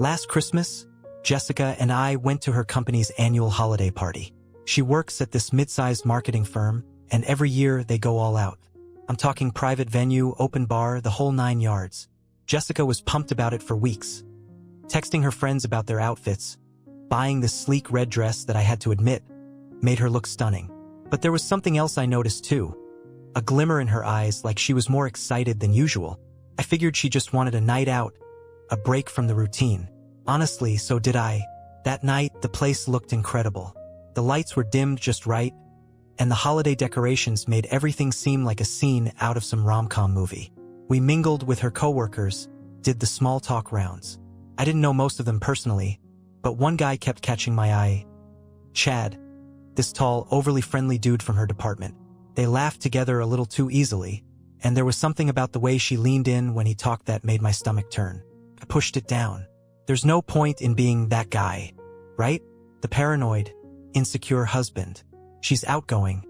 Last Christmas, Jessica and I went to her company's annual holiday party. She works at this mid-sized marketing firm, and every year they go all out. I'm talking private venue, open bar, the whole 9 yards. Jessica was pumped about it for weeks, texting her friends about their outfits, buying this sleek red dress that I had to admit made her look stunning. But there was something else I noticed too. A glimmer in her eyes, like she was more excited than usual. I figured she just wanted a night out, a break from the routine. Honestly, so did I. That night, the place looked incredible. The lights were dimmed just right, and the holiday decorations made everything seem like a scene out of some rom-com movie. We mingled with her coworkers, did the small talk rounds. I didn't know most of them personally, but one guy kept catching my eye. Chad, this tall, overly friendly dude from her department. They laughed together a little too easily, and there was something about the way she leaned in when he talked that made my stomach turn. I pushed it down. There's no point in being that guy, right? The paranoid, insecure husband. She's outgoing.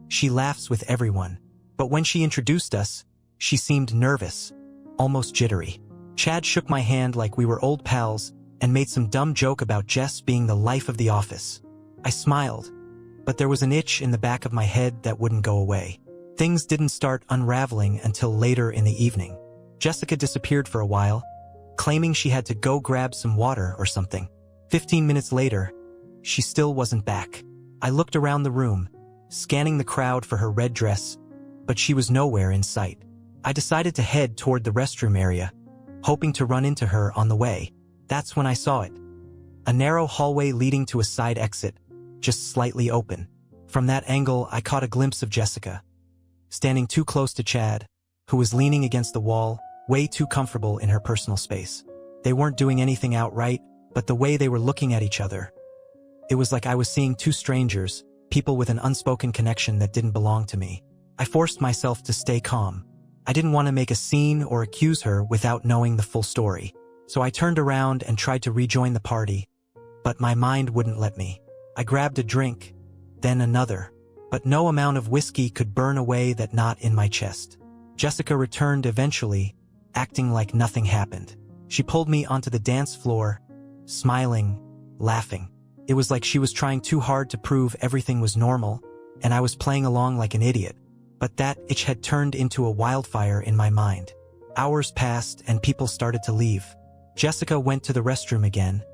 She laughs with everyone. But when she introduced us, she seemed nervous, almost jittery. Chad shook my hand like we were old pals and made some dumb joke about Jess being the life of the office. I smiled, but there was an itch in the back of my head that wouldn't go away. Things didn't start unraveling until later in the evening. Jessica disappeared for a while, claiming she had to go grab some water or something. 15 minutes later, she still wasn't back. I looked around the room, scanning the crowd for her red dress, but she was nowhere in sight. I decided to head toward the restroom area, hoping to run into her on the way. That's when I saw it. A narrow hallway leading to a side exit, just slightly open. From that angle, I caught a glimpse of Jessica, standing too close to Chad, who was leaning against the wall, way too comfortable in her personal space. They weren't doing anything outright, but the way they were looking at each other, it was like I was seeing two strangers, people with an unspoken connection that didn't belong to me. I forced myself to stay calm. I didn't want to make a scene or accuse her without knowing the full story. So I turned around and tried to rejoin the party, but my mind wouldn't let me. I grabbed a drink, then another, but no amount of whiskey could burn away that knot in my chest. Jessica returned eventually, acting like nothing happened. She pulled me onto the dance floor, smiling, laughing. It was like she was trying too hard to prove everything was normal, and I was playing along like an idiot. But that itch had turned into a wildfire in my mind. Hours passed and people started to leave. Jessica went to the restroom again,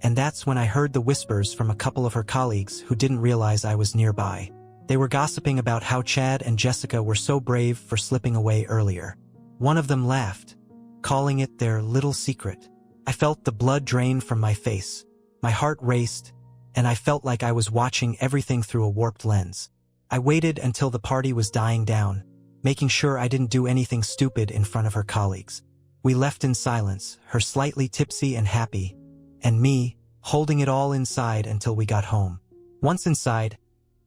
and that's when I heard the whispers from a couple of her colleagues who didn't realize I was nearby. They were gossiping about how Chad and Jessica were so brave for slipping away earlier. One of them laughed, calling it their little secret. I felt the blood drain from my face. My heart raced, and I felt like I was watching everything through a warped lens. I waited until the party was dying down, making sure I didn't do anything stupid in front of her colleagues. We left in silence, her slightly tipsy and happy, and me holding it all inside until we got home. Once inside,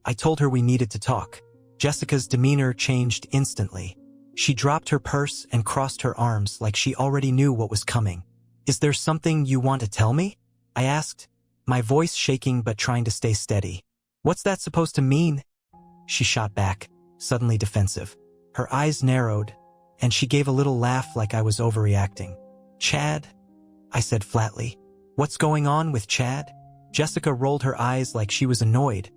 I told her we needed to talk. Jessica's demeanor changed instantly. She dropped her purse and crossed her arms like she already knew what was coming. "Is there something you want to tell me?" I asked, my voice shaking but trying to stay steady. "What's that supposed to mean?" She shot back, suddenly defensive. Her eyes narrowed, and she gave a little laugh like I was overreacting. "Chad?" I said flatly. "What's going on with Chad?" Jessica rolled her eyes like she was annoyed,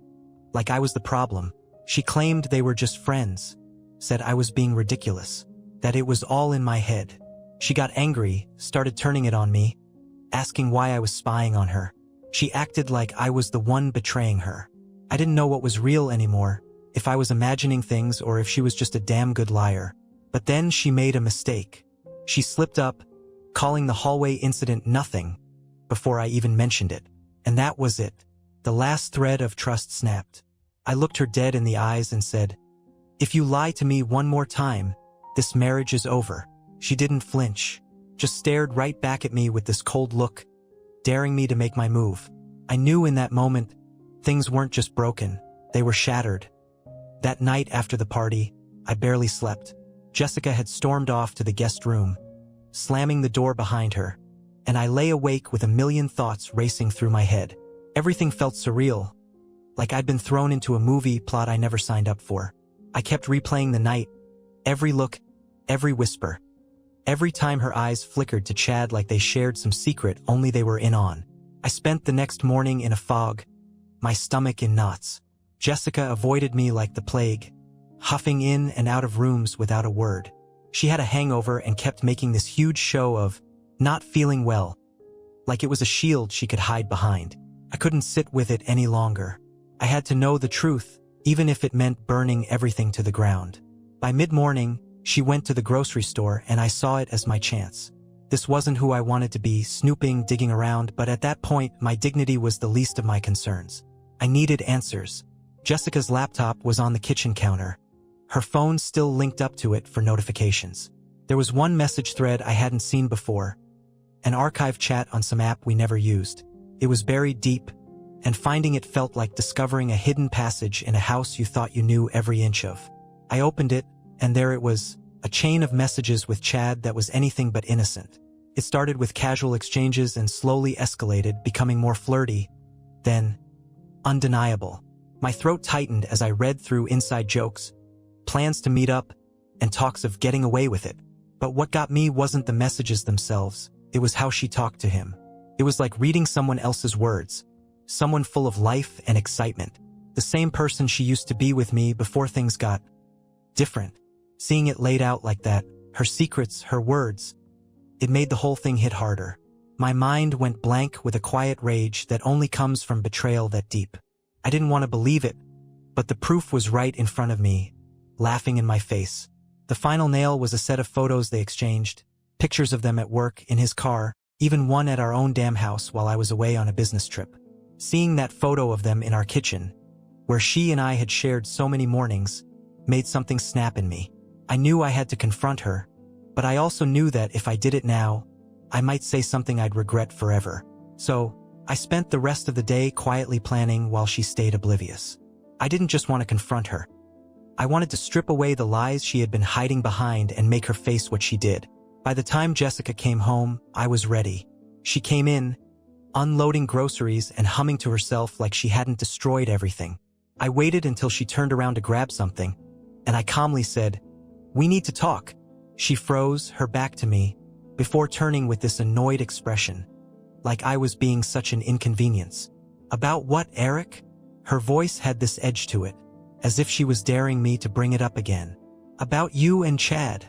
like I was the problem. She claimed they were just friends, said I was being ridiculous, that it was all in my head. She got angry, started turning it on me, asking why I was spying on her. She acted like I was the one betraying her. I didn't know what was real anymore, if I was imagining things or if she was just a damn good liar. But then she made a mistake. She slipped up, calling the hallway incident nothing, before I even mentioned it. And that was it. The last thread of trust snapped. I looked her dead in the eyes and said, "If you lie to me one more time, this marriage is over." She didn't flinch, just stared right back at me with this cold look, daring me to make my move. I knew in that moment, things weren't just broken, they were shattered. That night after the party, I barely slept. Jessica had stormed off to the guest room, slamming the door behind her, and I lay awake with a million thoughts racing through my head. Everything felt surreal, like I'd been thrown into a movie plot I never signed up for. I kept replaying the night, every look, every whisper. Every time her eyes flickered to Chad like they shared some secret only they were in on. I spent the next morning in a fog, my stomach in knots. Jessica avoided me like the plague, huffing in and out of rooms without a word. She had a hangover and kept making this huge show of not feeling well, like it was a shield she could hide behind. I couldn't sit with it any longer. I had to know the truth, even if it meant burning everything to the ground. By mid-morning, she went to the grocery store and I saw it as my chance. This wasn't who I wanted to be, snooping, digging around, but at that point, my dignity was the least of my concerns. I needed answers. Jessica's laptop was on the kitchen counter, her phone still linked up to it for notifications. There was one message thread I hadn't seen before, an archive chat on some app we never used. It was buried deep, and finding it felt like discovering a hidden passage in a house you thought you knew every inch of. I opened it, and there it was, a chain of messages with Chad that was anything but innocent. It started with casual exchanges and slowly escalated, becoming more flirty, then undeniable. My throat tightened as I read through inside jokes, plans to meet up, and talks of getting away with it. But what got me wasn't the messages themselves, it was how she talked to him. It was like reading someone else's words, someone full of life and excitement. The same person she used to be with me before things got different. Seeing it laid out like that, her secrets, her words, it made the whole thing hit harder. My mind went blank with a quiet rage that only comes from betrayal that deep. I didn't want to believe it, but the proof was right in front of me, laughing in my face. The final nail was a set of photos they exchanged, pictures of them at work, in his car, even one at our own damn house while I was away on a business trip. Seeing that photo of them in our kitchen, where she and I had shared so many mornings, made something snap in me. I knew I had to confront her, but I also knew that if I did it now, I might say something I'd regret forever. So, I spent the rest of the day quietly planning while she stayed oblivious. I didn't just want to confront her. I wanted to strip away the lies she had been hiding behind and make her face what she did. By the time Jessica came home, I was ready. She came in, unloading groceries and humming to herself like she hadn't destroyed everything. I waited until she turned around to grab something, and I calmly said, "We need to talk." She froze, her back to me, before turning with this annoyed expression, like I was being such an inconvenience. "About what, Eric?" Her voice had this edge to it, as if she was daring me to bring it up again. "About you and Chad,"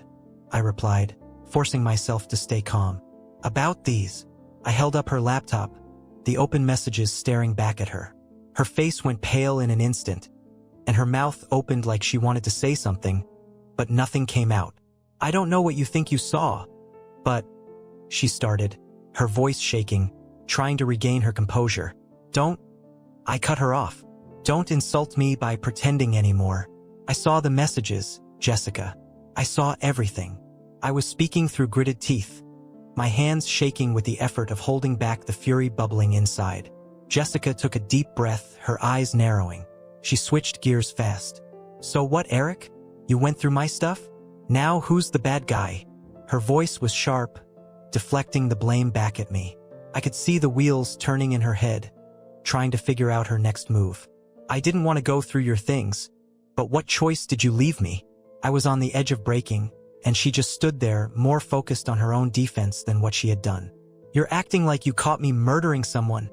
I replied, forcing myself to stay calm. "About these." I held up her laptop, the open messages staring back at her. Her face went pale in an instant, and her mouth opened like she wanted to say something, but nothing came out. "I don't know what you think you saw, but," she started, her voice shaking, trying to regain her composure. "Don't," I cut her off. "Don't insult me by pretending anymore. I saw the messages, Jessica. I saw everything." I was speaking through gritted teeth, my hands shaking with the effort of holding back the fury bubbling inside. Jessica took a deep breath, her eyes narrowing. She switched gears fast. "So what, Eric? You went through my stuff? Now who's the bad guy?" Her voice was sharp, deflecting the blame back at me. I could see the wheels turning in her head, trying to figure out her next move. "I didn't want to go through your things, but what choice did you leave me?" I was on the edge of breaking, and she just stood there, more focused on her own defense than what she had done. "You're acting like you caught me murdering someone,"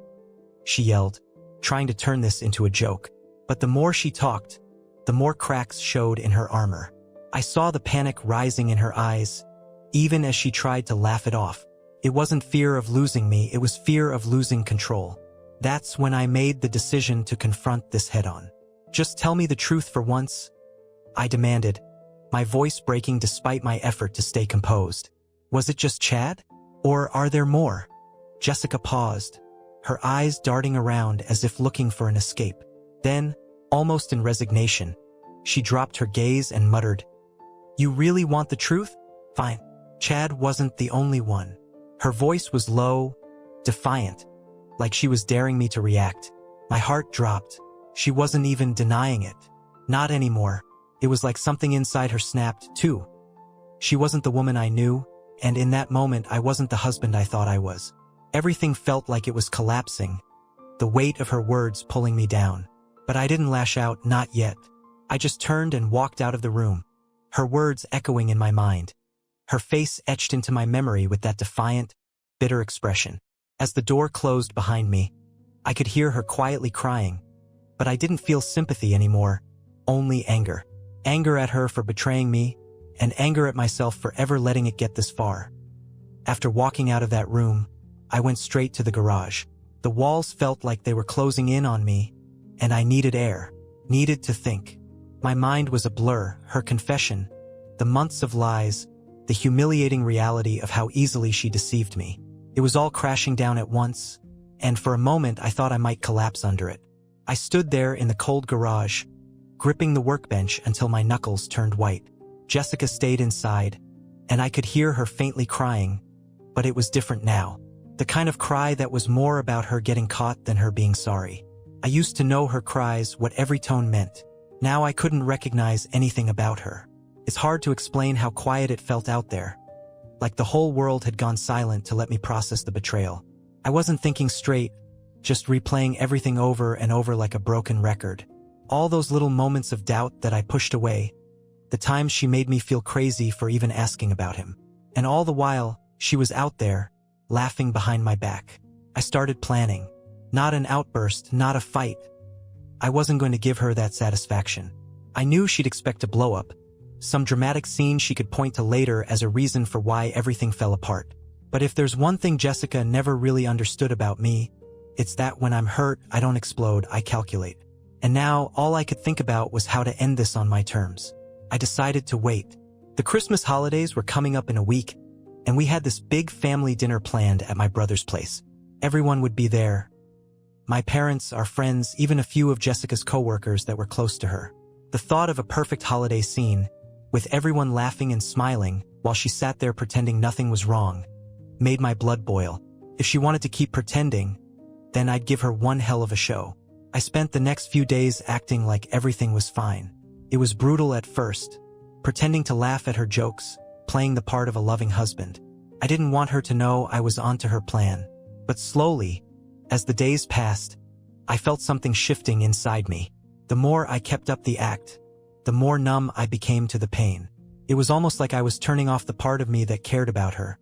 she yelled, trying to turn this into a joke. But the more she talked, the more cracks showed in her armor. I saw the panic rising in her eyes, even as she tried to laugh it off. It wasn't fear of losing me, it was fear of losing control. That's when I made the decision to confront this head-on. "Just tell me the truth for once," I demanded, my voice breaking despite my effort to stay composed. "Was it just Chad? Or are there more?" Jessica paused, her eyes darting around as if looking for an escape. Then, almost in resignation, she dropped her gaze and muttered, "You really want the truth? Fine. Chad wasn't the only one." Her voice was low, defiant, like she was daring me to react. My heart dropped. She wasn't even denying it. Not anymore. It was like something inside her snapped, too. She wasn't the woman I knew, and in that moment I wasn't the husband I thought I was. Everything felt like it was collapsing, the weight of her words pulling me down. But I didn't lash out, not yet. I just turned and walked out of the room, her words echoing in my mind. her face etched into my memory with that defiant, bitter expression. As the door closed behind me, I could hear her quietly crying, but I didn't feel sympathy anymore, only anger. Anger at her for betraying me, and anger at myself for ever letting it get this far. After walking out of that room, I went straight to the garage. The walls felt like they were closing in on me, and I needed air, needed to think. My mind was a blur, her confession, the months of lies, the humiliating reality of how easily she deceived me. It was all crashing down at once, and for a moment I thought I might collapse under it. I stood there in the cold garage, gripping the workbench until my knuckles turned white. Jessica stayed inside, and I could hear her faintly crying, but it was different now. The kind of cry that was more about her getting caught than her being sorry. I used to know her cries, what every tone meant. Now I couldn't recognize anything about her. It's hard to explain how quiet it felt out there, like the whole world had gone silent to let me process the betrayal. I wasn't thinking straight, just replaying everything over and over like a broken record. All those little moments of doubt that I pushed away, the times she made me feel crazy for even asking about him. And all the while, she was out there, laughing behind my back. I started planning. Not an outburst, not a fight. I wasn't going to give her that satisfaction. I knew she'd expect a blow-up, some dramatic scene she could point to later as a reason for why everything fell apart. But if there's one thing Jessica never really understood about me, it's that when I'm hurt, I don't explode, I calculate. And now, all I could think about was how to end this on my terms. I decided to wait. The Christmas holidays were coming up in a week, and we had this big family dinner planned at my brother's place. Everyone would be there. My parents, our friends, even a few of Jessica's coworkers that were close to her. The thought of a perfect holiday scene, with everyone laughing and smiling while she sat there pretending nothing was wrong, made my blood boil. If she wanted to keep pretending, then I'd give her one hell of a show. I spent the next few days acting like everything was fine. It was brutal at first, pretending to laugh at her jokes, playing the part of a loving husband. I didn't want her to know I was onto her plan. But slowly, as the days passed, I felt something shifting inside me. The more I kept up the act, the more numb I became to the pain. It was almost like I was turning off the part of me that cared about her,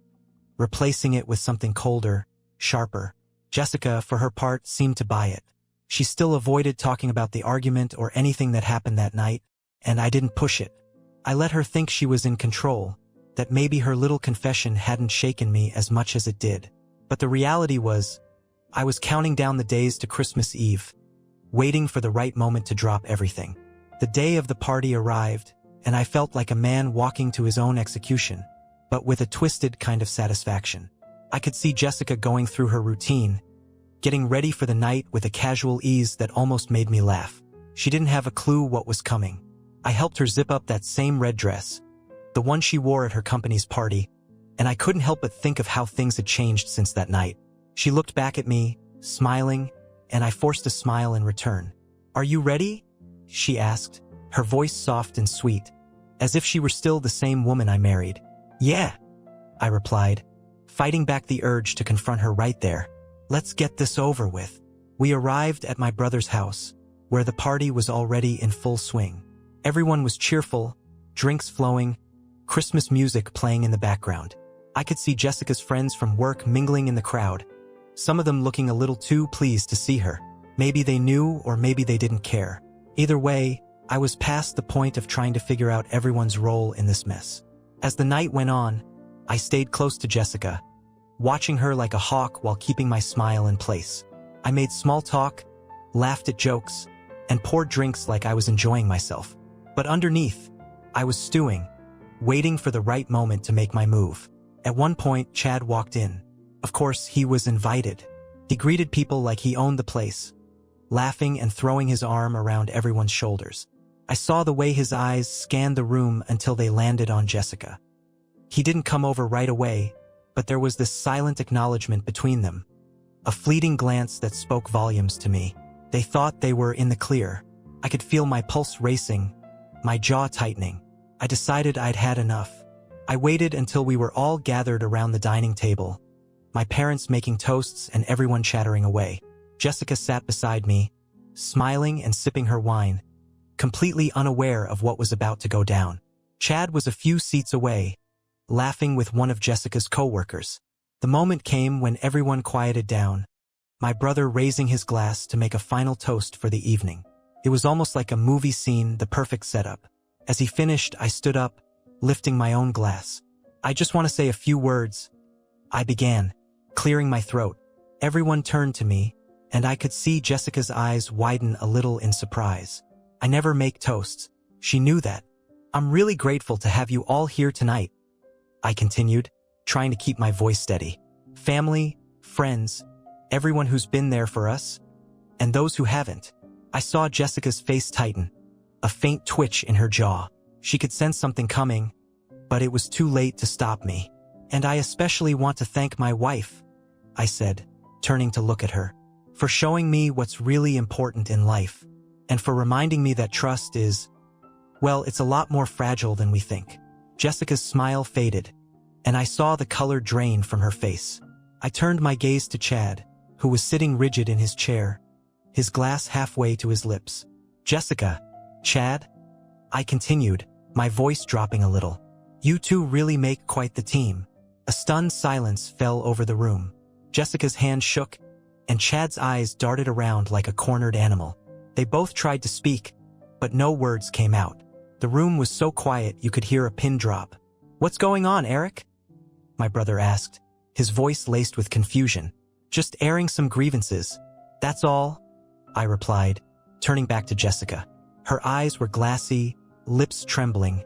replacing it with something colder, sharper. Jessica, for her part, seemed to buy it. She still avoided talking about the argument or anything that happened that night, and I didn't push it. I let her think she was in control, that maybe her little confession hadn't shaken me as much as it did. But the reality was, I was counting down the days to Christmas Eve, waiting for the right moment to drop everything. The day of the party arrived, and I felt like a man walking to his own execution, but with a twisted kind of satisfaction. I could see Jessica going through her routine, getting ready for the night with a casual ease that almost made me laugh. She didn't have a clue what was coming. I helped her zip up that same red dress, the one she wore at her company's party, and I couldn't help but think of how things had changed since that night. She looked back at me, smiling, and I forced a smile in return. "Are you ready?" she asked, her voice soft and sweet, as if she were still the same woman I married. "Yeah," I replied, fighting back the urge to confront her right there. "Let's get this over with." We arrived at my brother's house, where the party was already in full swing. Everyone was cheerful, drinks flowing, Christmas music playing in the background. I could see Jessica's friends from work mingling in the crowd, some of them looking a little too pleased to see her. Maybe they knew or maybe they didn't care. Either way, I was past the point of trying to figure out everyone's role in this mess. As the night went on, I stayed close to Jessica, watching her like a hawk while keeping my smile in place. I made small talk, laughed at jokes, and poured drinks like I was enjoying myself. But underneath, I was stewing, waiting for the right moment to make my move. At one point, Chad walked in. Of course, he was invited. He greeted people like he owned the place, laughing and throwing his arm around everyone's shoulders. I saw the way his eyes scanned the room until they landed on Jessica. He didn't come over right away, but there was this silent acknowledgement between them, a fleeting glance that spoke volumes to me. They thought they were in the clear. I could feel my pulse racing, my jaw tightening. I decided I'd had enough. I waited until we were all gathered around the dining table, my parents making toasts and everyone chattering away. Jessica sat beside me, smiling and sipping her wine, completely unaware of what was about to go down. Chad was a few seats away, laughing with one of Jessica's coworkers. The moment came when everyone quieted down, my brother raising his glass to make a final toast for the evening. It was almost like a movie scene, the perfect setup. As he finished, I stood up, lifting my own glass. "I just want to say a few words," I began, clearing my throat. Everyone turned to me, and I could see Jessica's eyes widen a little in surprise. "I never make toasts." She knew that. "I'm really grateful to have you all here tonight," I continued, trying to keep my voice steady. "Family, friends, everyone who's been there for us, and those who haven't." I saw Jessica's face tighten, a faint twitch in her jaw. She could sense something coming, but it was too late to stop me. "And I especially want to thank my wife," I said, turning to look at her, "for showing me what's really important in life, and for reminding me that trust is, well, it's a lot more fragile than we think." Jessica's smile faded, and I saw the color drain from her face. I turned my gaze to Chad, who was sitting rigid in his chair, his glass halfway to his lips. "Jessica, Chad," I continued, my voice dropping a little, "you two really make quite the team." A stunned silence fell over the room. Jessica's hand shook, and Chad's eyes darted around like a cornered animal. They both tried to speak, but no words came out. The room was so quiet you could hear a pin drop. "What's going on, Eric?" my brother asked, his voice laced with confusion. "Just airing some grievances, that's all," I replied, turning back to Jessica. Her eyes were glassy, lips trembling,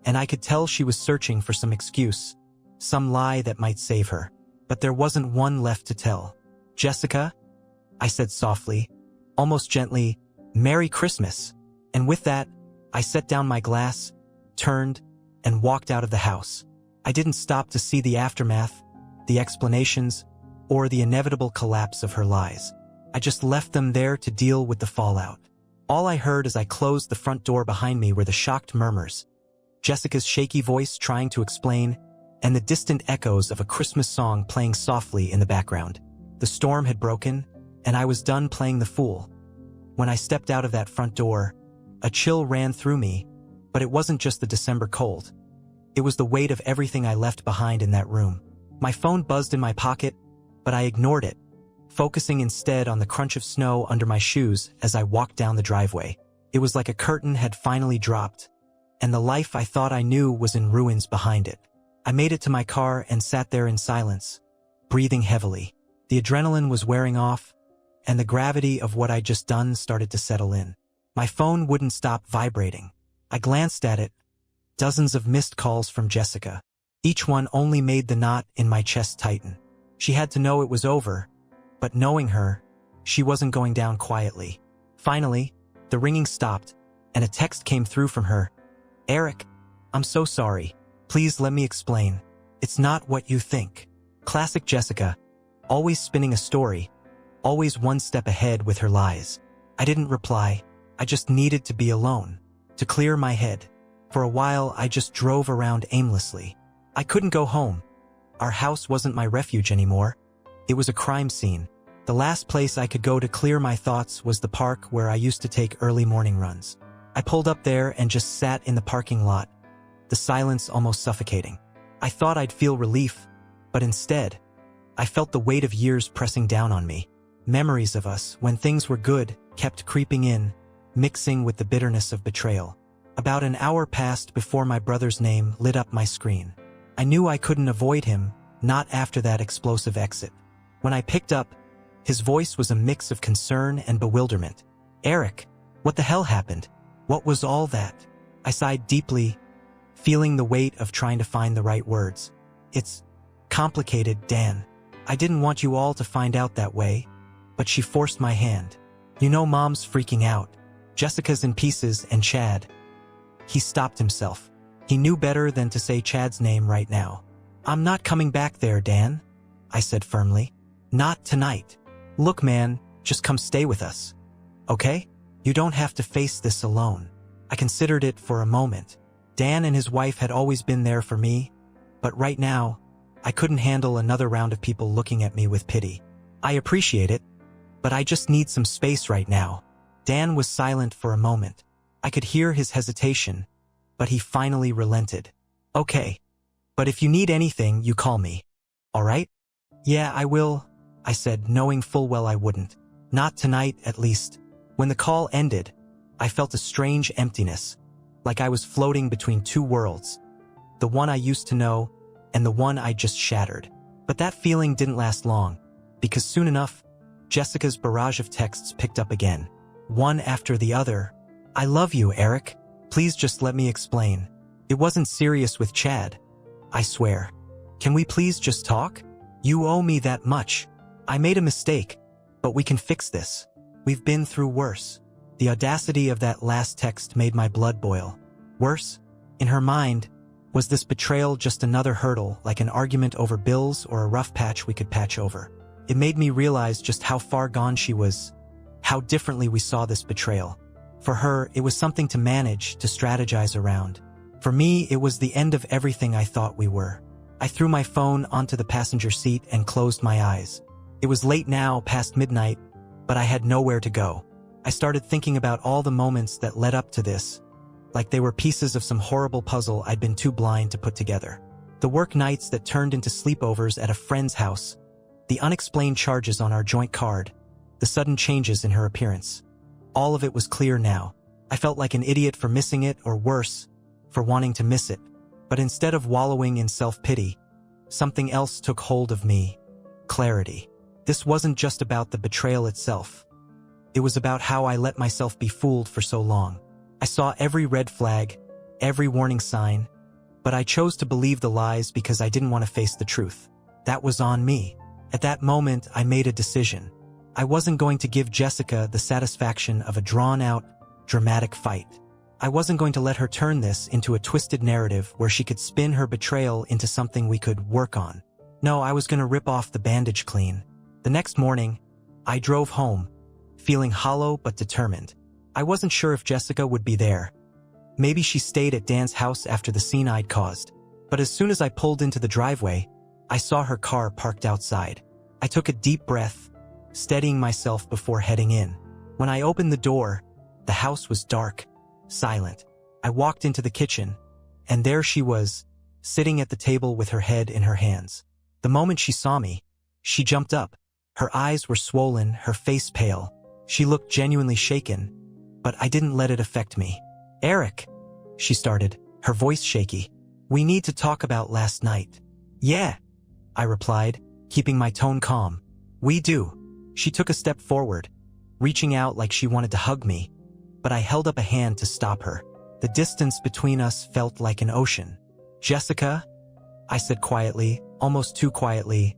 and I could tell she was searching for some excuse, some lie that might save her. But there wasn't one left to tell. "Jessica," I said softly, almost gently, "Merry Christmas." And with that, I set down my glass, turned, and walked out of the house. I didn't stop to see the aftermath, the explanations, or the inevitable collapse of her lies. I just left them there to deal with the fallout. All I heard as I closed the front door behind me were the shocked murmurs, Jessica's shaky voice trying to explain, and the distant echoes of a Christmas song playing softly in the background. The storm had broken, and I was done playing the fool. When I stepped out of that front door, a chill ran through me, but it wasn't just the December cold. It was the weight of everything I left behind in that room. My phone buzzed in my pocket, but I ignored it, focusing instead on the crunch of snow under my shoes as I walked down the driveway. It was like a curtain had finally dropped, and the life I thought I knew was in ruins behind it. I made it to my car and sat there in silence, breathing heavily. The adrenaline was wearing off, and the gravity of what I'd just done started to settle in. My phone wouldn't stop vibrating. I glanced at it, dozens of missed calls from Jessica. Each one only made the knot in my chest tighten. She had to know it was over, but knowing her, she wasn't going down quietly. Finally, the ringing stopped, and a text came through from her. "Eric, I'm so sorry. Please let me explain. It's not what you think." Classic Jessica, always spinning a story, always one step ahead with her lies. I didn't reply. I just needed to be alone, to clear my head. For a while, I just drove around aimlessly. I couldn't go home. Our house wasn't my refuge anymore. It was a crime scene. The last place I could go to clear my thoughts was the park where I used to take early morning runs. I pulled up there and just sat in the parking lot, the silence almost suffocating. I thought I'd feel relief, but instead, I felt the weight of years pressing down on me. Memories of us, when things were good, kept creeping in, mixing with the bitterness of betrayal. About an hour passed before my brother's name lit up my screen. I knew I couldn't avoid him, not after that explosive exit. When I picked up, his voice was a mix of concern and bewilderment. "Eric, what the hell happened? What was all that?" I sighed deeply, feeling the weight of trying to find the right words. "It's complicated, Dan. I didn't want you all to find out that way, but she forced my hand. You know Mom's freaking out. Jessica's in pieces and Chad." He stopped himself. He knew better than to say Chad's name right now. "I'm not coming back there, Dan," I said firmly. "Not tonight. Look, man, just come stay with us. Okay? You don't have to face this alone." I considered it for a moment. Dan and his wife had always been there for me, but right now, I couldn't handle another round of people looking at me with pity. "I appreciate it, but I just need some space right now." Dan was silent for a moment. I could hear his hesitation, but he finally relented. "Okay, But if you need anything, you call me. All right? Yeah, I will, I said, knowing full well I wouldn't. Not tonight, at least. When the call ended, I felt a strange emptiness, like I was floating between two worlds, the one I used to know and the one I just shattered. But that feeling didn't last long, because soon enough, Jessica's barrage of texts picked up again, one after the other. I love you, Eric. Please just let me explain. It wasn't serious with Chad. I swear. Can we please just talk? You owe me that much. I made a mistake, but we can fix this. We've been through worse. The audacity of that last text made my blood boil. Worse? In her mind, was this betrayal just another hurdle, like an argument over bills or a rough patch we could patch over? It made me realize just how far gone she was, how differently we saw this betrayal. For her, it was something to manage, to strategize around. For me, it was the end of everything I thought we were. I threw my phone onto the passenger seat and closed my eyes. It was late now, past midnight, but I had nowhere to go. I started thinking about all the moments that led up to this, like they were pieces of some horrible puzzle I'd been too blind to put together. The work nights that turned into sleepovers at a friend's house, the unexplained charges on our joint card, the sudden changes in her appearance. All of it was clear now. I felt like an idiot for missing it, or worse, for wanting to miss it. But instead of wallowing in self-pity, something else took hold of me. Clarity. This wasn't just about the betrayal itself. It was about how I let myself be fooled for so long. I saw every red flag, every warning sign, but I chose to believe the lies because I didn't want to face the truth. That was on me. At that moment, I made a decision. I wasn't going to give Jessica the satisfaction of a drawn-out, dramatic fight. I wasn't going to let her turn this into a twisted narrative where she could spin her betrayal into something we could work on. No, I was going to rip off the bandage clean. The next morning, I drove home, feeling hollow but determined. I wasn't sure if Jessica would be there. Maybe she stayed at Dan's house after the scene I'd caused. But as soon as I pulled into the driveway, I saw her car parked outside. I took a deep breath, steadying myself before heading in. When I opened the door, the house was dark, silent. I walked into the kitchen, and there she was, sitting at the table with her head in her hands. The moment she saw me, she jumped up. Her eyes were swollen, her face pale. She looked genuinely shaken, but I didn't let it affect me. Eric, she started, her voice shaky. We need to talk about last night. Yeah, I replied, keeping my tone calm. We do. She took a step forward, reaching out like she wanted to hug me, but I held up a hand to stop her. The distance between us felt like an ocean. Jessica, I said quietly, almost too quietly.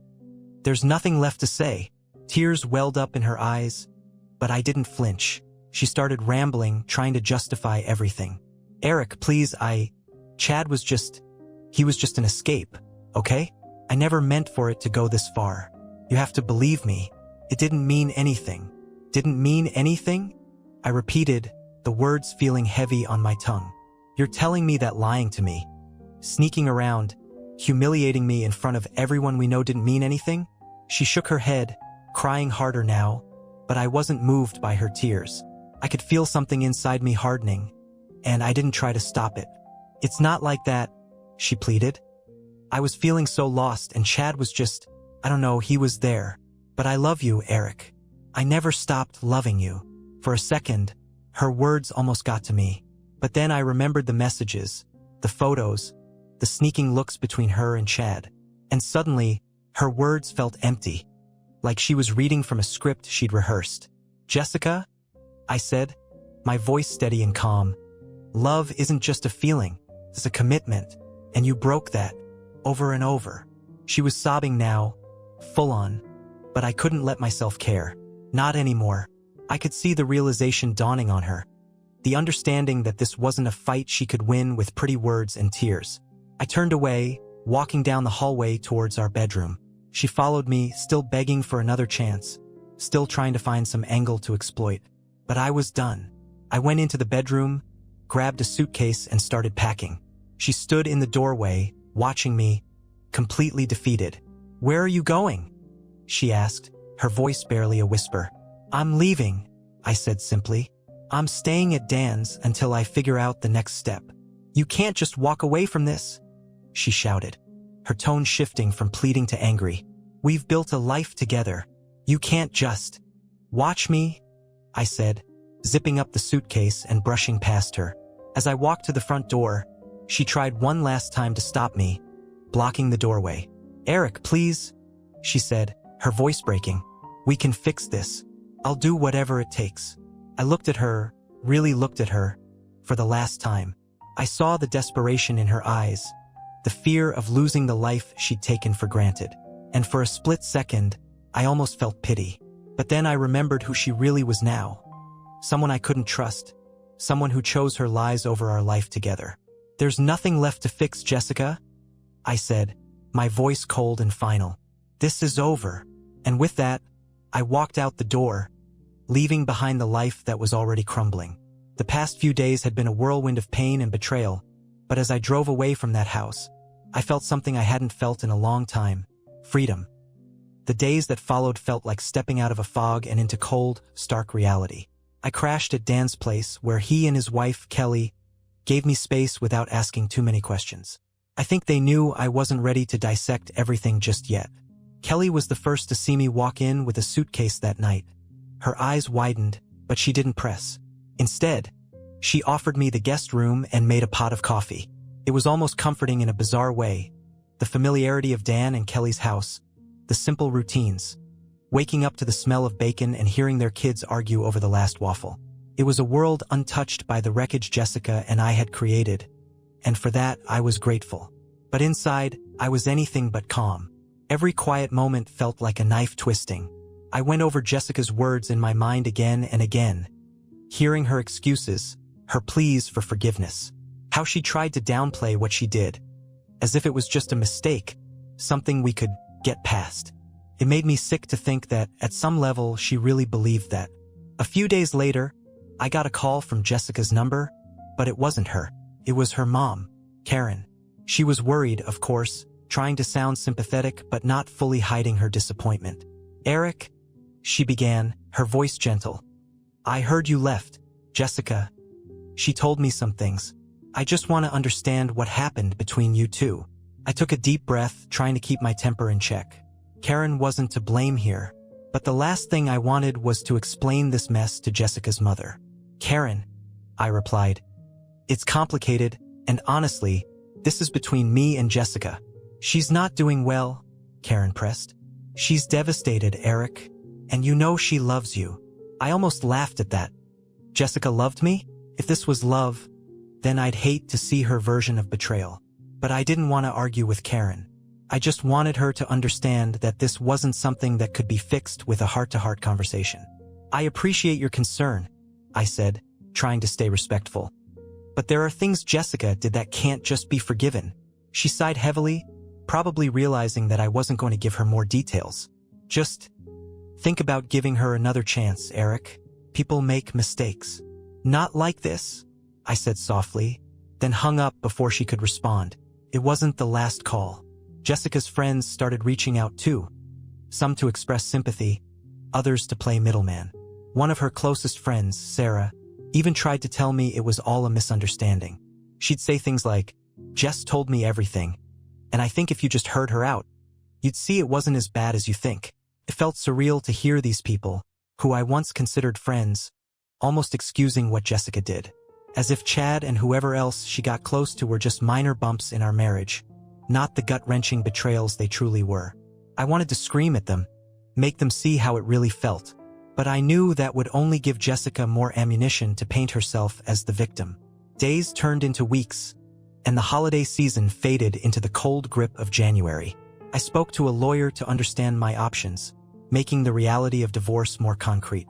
There's nothing left to say. Tears welled up in her eyes, but I didn't flinch. She started rambling, trying to justify everything. Eric, please, Chad was just an escape, okay? I never meant for it to go this far. You have to believe me. It didn't mean anything. Didn't mean anything? I repeated, the words feeling heavy on my tongue. You're telling me that lying to me, sneaking around, humiliating me in front of everyone we know didn't mean anything? She shook her head, crying harder now, but I wasn't moved by her tears. I could feel something inside me hardening, and I didn't try to stop it. It's not like that, she pleaded. I was feeling so lost, and Chad was just, I don't know, he was there. But I love you, Eric. I never stopped loving you. For a second, her words almost got to me. But then I remembered the messages, the photos, the sneaking looks between her and Chad. And suddenly, her words felt empty, like she was reading from a script she'd rehearsed. Jessica, I said, my voice steady and calm. Love isn't just a feeling, it's a commitment, and you broke that, over and over. She was sobbing now, full on, but I couldn't let myself care. Not anymore. I could see the realization dawning on her. The understanding that this wasn't a fight she could win with pretty words and tears. I turned away, walking down the hallway towards our bedroom. She followed me, still begging for another chance, still trying to find some angle to exploit. But I was done. I went into the bedroom, grabbed a suitcase, and started packing. She stood in the doorway, watching me, completely defeated. Where are you going? She asked, her voice barely a whisper. I'm leaving, I said simply. I'm staying at Dan's until I figure out the next step. You can't just walk away from this, she shouted. her tone shifting from pleading to angry. "We've built a life together. You can't just watch me," I said, zipping up the suitcase and brushing past her. As I walked to the front door, she tried one last time to stop me, blocking the doorway. "Eric, please," she said, her voice breaking. "We can fix this. I'll do whatever it takes." I looked at her, really looked at her, for the last time. I saw the desperation in her eyes, the fear of losing the life she'd taken for granted. And for a split second, I almost felt pity. But then I remembered who she really was now. Someone I couldn't trust. Someone who chose her lies over our life together. "There's nothing left to fix, Jessica," I said, my voice cold and final. "This is over." And with that, I walked out the door, leaving behind the life that was already crumbling. The past few days had been a whirlwind of pain and betrayal, but as I drove away from that house, I felt something I hadn't felt in a long time: freedom. The days that followed felt like stepping out of a fog and into cold, stark reality. I crashed at Dan's place, where he and his wife, Kelly, gave me space without asking too many questions. I think they knew I wasn't ready to dissect everything just yet. Kelly was the first to see me walk in with a suitcase that night. Her eyes widened, but she didn't press. Instead, she offered me the guest room and made a pot of coffee. It was almost comforting in a bizarre way. The familiarity of Dan and Kelly's house, the simple routines, waking up to the smell of bacon and hearing their kids argue over the last waffle. It was a world untouched by the wreckage Jessica and I had created, and for that I was grateful. But inside, I was anything but calm. Every quiet moment felt like a knife twisting. I went over Jessica's words in my mind again and again, hearing her excuses, her pleas for forgiveness, how she tried to downplay what she did, as if it was just a mistake, something we could get past. It made me sick to think that, at some level, she really believed that. A few days later, I got a call from Jessica's number, but it wasn't her. It was her mom, Karen. She was worried, of course, trying to sound sympathetic but not fully hiding her disappointment. "Eric," she began, her voice gentle. "I heard you left, Jessica. She told me some things. I just want to understand what happened between you two." I took a deep breath, trying to keep my temper in check. Karen wasn't to blame here, but the last thing I wanted was to explain this mess to Jessica's mother. "Karen," I replied, "it's complicated, and honestly, this is between me and Jessica." "She's not doing well," Karen pressed. "She's devastated, Eric, and you know she loves you." I almost laughed at that. Jessica loved me? If this was love, then I'd hate to see her version of betrayal. But I didn't want to argue with Karen. I just wanted her to understand that this wasn't something that could be fixed with a heart-to-heart conversation. "I appreciate your concern," I said, trying to stay respectful. "But there are things Jessica did that can't just be forgiven." She sighed heavily, probably realizing that I wasn't going to give her more details. "Just think about giving her another chance, Eric. People make mistakes." "Not like this," I said softly, then hung up before she could respond. It wasn't the last call. Jessica's friends started reaching out too, some to express sympathy, others to play middleman. One of her closest friends, Sarah, even tried to tell me it was all a misunderstanding. She'd say things like, "Jess told me everything, and I think if you just heard her out, you'd see it wasn't as bad as you think." It felt surreal to hear these people, who I once considered friends, almost excusing what Jessica did, as if Chad and whoever else she got close to were just minor bumps in our marriage, not the gut-wrenching betrayals they truly were. I wanted to scream at them, make them see how it really felt, but I knew that would only give Jessica more ammunition to paint herself as the victim. Days turned into weeks, and the holiday season faded into the cold grip of January. I spoke to a lawyer to understand my options, making the reality of divorce more concrete.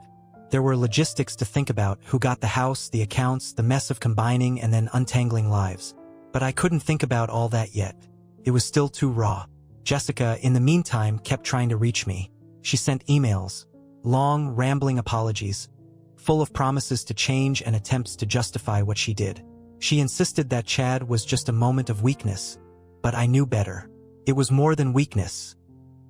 There were logistics to think about: who got the house, the accounts, the mess of combining and then untangling lives. But I couldn't think about all that yet. It was still too raw. Jessica, in the meantime, kept trying to reach me. She sent emails, long, rambling apologies, full of promises to change and attempts to justify what she did. She insisted that Chad was just a moment of weakness, but I knew better. It was more than weakness.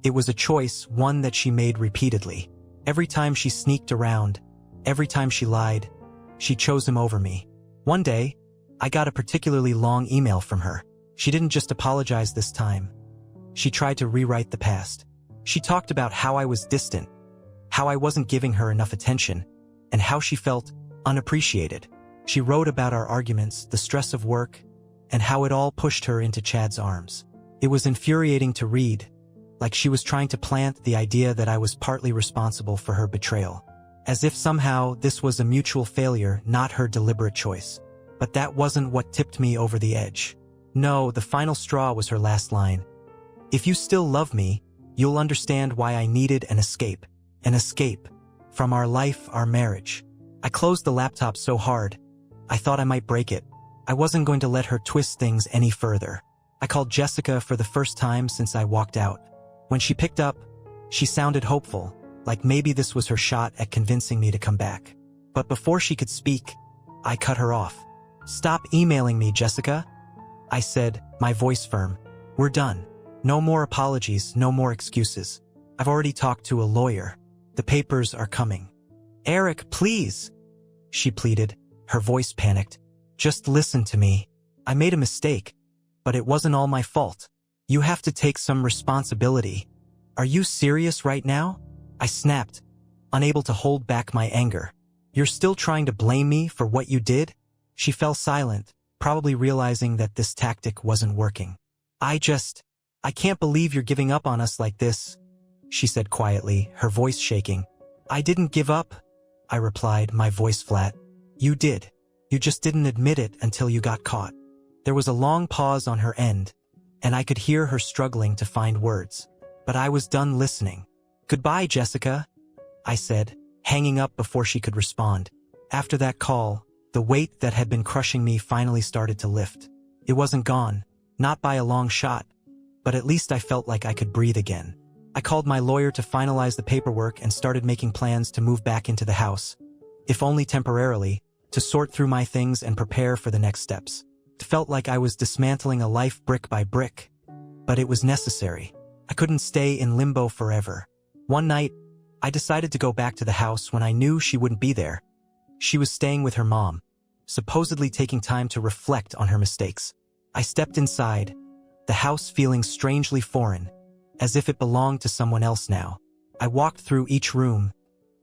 It was a choice, one that she made repeatedly. Every time she sneaked around, every time she lied, she chose him over me. One day, I got a particularly long email from her. She didn't just apologize this time. She tried to rewrite the past. She talked about how I was distant, how I wasn't giving her enough attention, and how she felt unappreciated. She wrote about our arguments, the stress of work, and how it all pushed her into Chad's arms. It was infuriating to read, like she was trying to plant the idea that I was partly responsible for her betrayal, as if somehow this was a mutual failure, not her deliberate choice. But that wasn't what tipped me over the edge. No, the final straw was her last line. "If you still love me, you'll understand why I needed an escape from our life, our marriage." I closed the laptop so hard, I thought I might break it. I wasn't going to let her twist things any further. I called Jessica for the first time since I walked out. When she picked up, she sounded hopeful, like maybe this was her shot at convincing me to come back. But before she could speak, I cut her off. "Stop emailing me, Jessica," I said, my voice firm. "We're done. No more apologies, no more excuses. I've already talked to a lawyer. The papers are coming." "Eric, please," she pleaded, her voice panicked. "Just listen to me. I made a mistake, but it wasn't all my fault. You have to take some responsibility." "Are you serious right now?" I snapped, unable to hold back my anger. "You're still trying to blame me for what you did?" She fell silent, probably realizing that this tactic wasn't working. I can't believe you're giving up on us like this," she said quietly, her voice shaking. "I didn't give up," I replied, my voice flat. "You did. You just didn't admit it until you got caught." There was a long pause on her end, and I could hear her struggling to find words. But I was done listening. "Goodbye, Jessica," I said, hanging up before she could respond. After that call, the weight that had been crushing me finally started to lift. It wasn't gone, not by a long shot, but at least I felt like I could breathe again. I called my lawyer to finalize the paperwork and started making plans to move back into the house, if only temporarily, to sort through my things and prepare for the next steps. It felt like I was dismantling a life brick by brick, but it was necessary. I couldn't stay in limbo forever. One night, I decided to go back to the house when I knew she wouldn't be there. She was staying with her mom, supposedly taking time to reflect on her mistakes. I stepped inside, the house feeling strangely foreign, as if it belonged to someone else now. I walked through each room,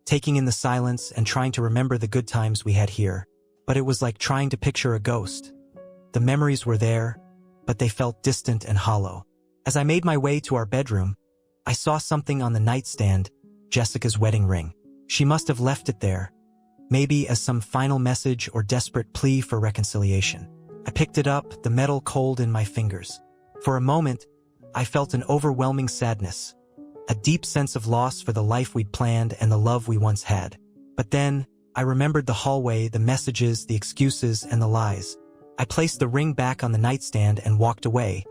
taking in the silence and trying to remember the good times we had here. But it was like trying to picture a ghost. The memories were there, but they felt distant and hollow. As I made my way to our bedroom, I saw something on the nightstand, Jessica's wedding ring. She must have left it there, maybe as some final message or desperate plea for reconciliation. I picked it up, the metal cold in my fingers. For a moment, I felt an overwhelming sadness, a deep sense of loss for the life we'd planned and the love we once had. But then, I remembered the hallway, the messages, the excuses, and the lies. I placed the ring back on the nightstand and walked away,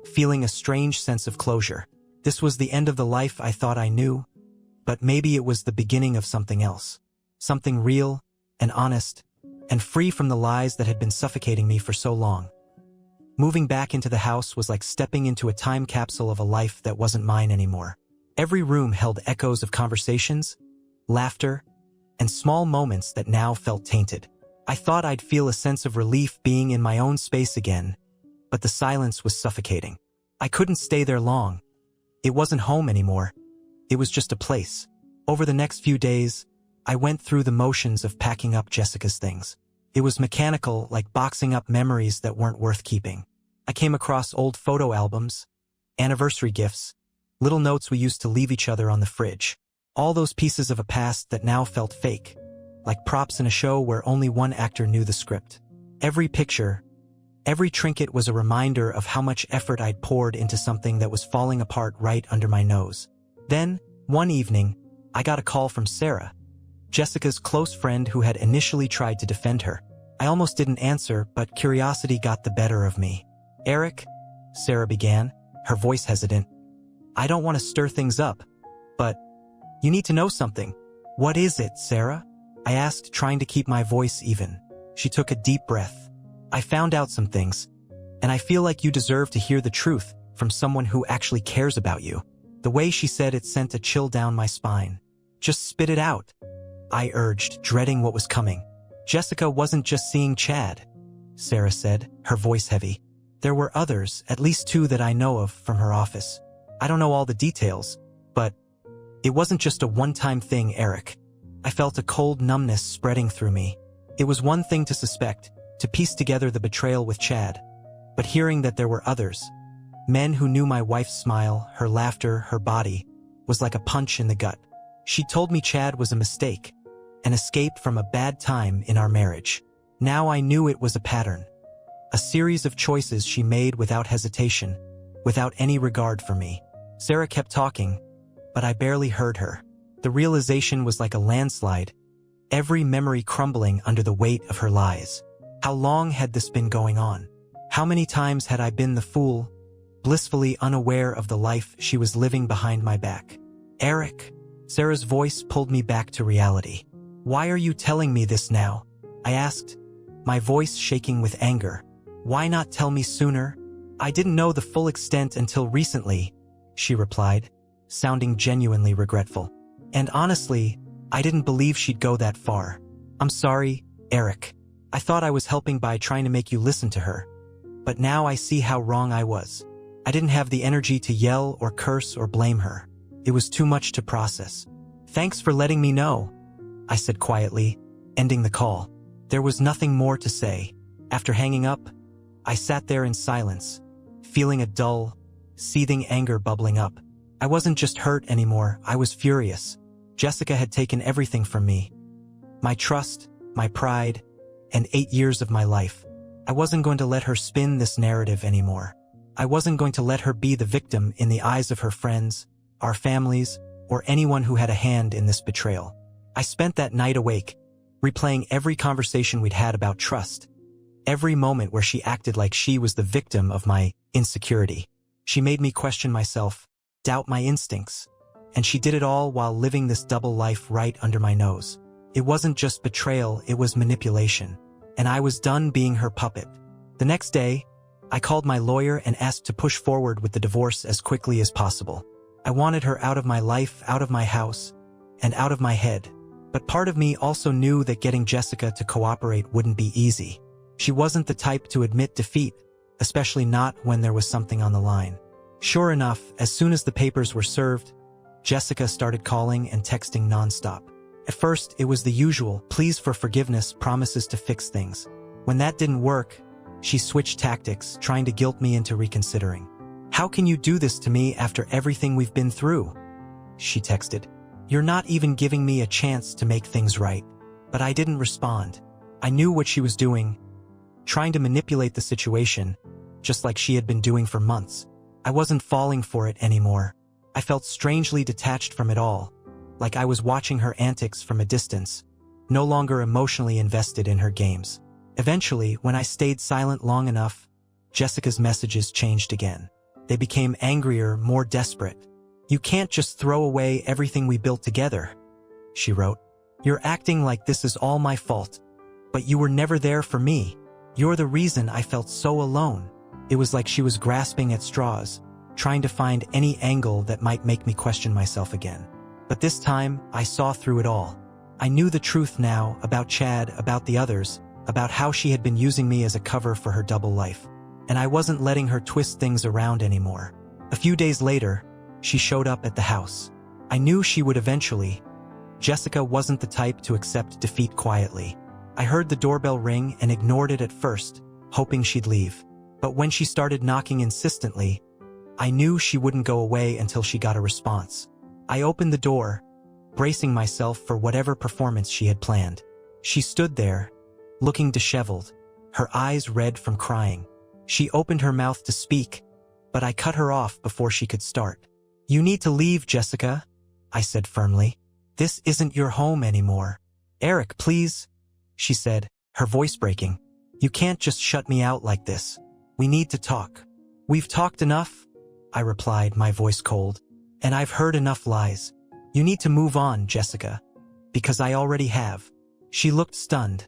feeling a strange sense of closure. This was the end of the life I thought I knew, but maybe it was the beginning of something else. Something real and honest, and free from the lies that had been suffocating me for so long. Moving back into the house was like stepping into a time capsule of a life that wasn't mine anymore. Every room held echoes of conversations, laughter, and small moments that now felt tainted. I thought I'd feel a sense of relief being in my own space again, but the silence was suffocating. I couldn't stay there long. It wasn't home anymore. It was just a place. Over the next few days, I went through the motions of packing up Jessica's things. It was mechanical, like boxing up memories that weren't worth keeping. I came across old photo albums, anniversary gifts, little notes we used to leave each other on the fridge. All those pieces of a past that now felt fake, like props in a show where only one actor knew the script. Every picture, every trinket was a reminder of how much effort I'd poured into something that was falling apart right under my nose. Then, one evening, I got a call from Sarah, Jessica's close friend who had initially tried to defend her. I almost didn't answer, but curiosity got the better of me. "Eric," Sarah began, her voice hesitant, "I don't want to stir things up, but you need to know something." "What is it, Sarah?" I asked, trying to keep my voice even. She took a deep breath. "I found out some things, and I feel like you deserve to hear the truth from someone who actually cares about you." The way she said it sent a chill down my spine. "Just spit it out," I urged, dreading what was coming. "Jessica wasn't just seeing Chad," Sarah said, her voice heavy. "There were others, at least two that I know of from her office. I don't know all the details, but it wasn't just a one-time thing, Eric. I felt a cold numbness spreading through me. It was one thing to suspect, to piece together the betrayal with Chad, but hearing that there were others, men who knew my wife's smile, her laughter, her body, was like a punch in the gut. She told me Chad was a mistake, an escape from a bad time in our marriage. Now I knew it was a pattern, a series of choices she made without hesitation, without any regard for me. Sarah kept talking, but I barely heard her. The realization was like a landslide, every memory crumbling under the weight of her lies. How long had this been going on? How many times had I been the fool, blissfully unaware of the life she was living behind my back? Eric, Sarah's voice pulled me back to reality. Why are you telling me this now? I asked, my voice shaking with anger. Why not tell me sooner? I didn't know the full extent until recently, she replied, sounding genuinely regretful. And honestly, I didn't believe she'd go that far. I'm sorry, Eric. I thought I was helping by trying to make you listen to her. But now I see how wrong I was. I didn't have the energy to yell or curse or blame her. It was too much to process. Thanks for letting me know, I said quietly, ending the call. There was nothing more to say. After hanging up, I sat there in silence, feeling a dull, seething anger bubbling up. I wasn't just hurt anymore, I was furious. Jessica had taken everything from me. My trust, my pride, and 8 years of my life. I wasn't going to let her spin this narrative anymore. I wasn't going to let her be the victim in the eyes of her friends, our families, or anyone who had a hand in this betrayal. I spent that night awake, replaying every conversation we'd had about trust, every moment where she acted like she was the victim of my insecurity. She made me question myself, doubt my instincts, and she did it all while living this double life right under my nose. It wasn't just betrayal, it was manipulation, and I was done being her puppet. The next day, I called my lawyer and asked to push forward with the divorce as quickly as possible. I wanted her out of my life, out of my house, and out of my head. But part of me also knew that getting Jessica to cooperate wouldn't be easy. She wasn't the type to admit defeat, especially not when there was something on the line. Sure enough, as soon as the papers were served, Jessica started calling and texting nonstop. At first, it was the usual, pleas for forgiveness, promises to fix things. When that didn't work, she switched tactics, trying to guilt me into reconsidering. How can you do this to me after everything we've been through? She texted. You're not even giving me a chance to make things right. But I didn't respond. I knew what she was doing, trying to manipulate the situation, just like she had been doing for months. I wasn't falling for it anymore. I felt strangely detached from it all, like I was watching her antics from a distance, no longer emotionally invested in her games. Eventually, when I stayed silent long enough, Jessica's messages changed again. They became angrier, more desperate. You can't just throw away everything we built together, she wrote. You're acting like this is all my fault, but you were never there for me. You're the reason I felt so alone. It was like she was grasping at straws, trying to find any angle that might make me question myself again. But this time, I saw through it all. I knew the truth now about Chad, about the others, about how she had been using me as a cover for her double life. And I wasn't letting her twist things around anymore. A few days later, she showed up at the house. I knew she would eventually. Jessica wasn't the type to accept defeat quietly. I heard the doorbell ring and ignored it at first, hoping she'd leave. But when she started knocking insistently, I knew she wouldn't go away until she got a response. I opened the door, bracing myself for whatever performance she had planned. She stood there, looking disheveled, her eyes red from crying. She opened her mouth to speak, but I cut her off before she could start. You need to leave, Jessica, I said firmly. This isn't your home anymore. Eric, please, she said, her voice breaking. You can't just shut me out like this. We need to talk. We've talked enough, I replied, my voice cold. And I've heard enough lies. You need to move on, Jessica. Because I already have. She looked stunned,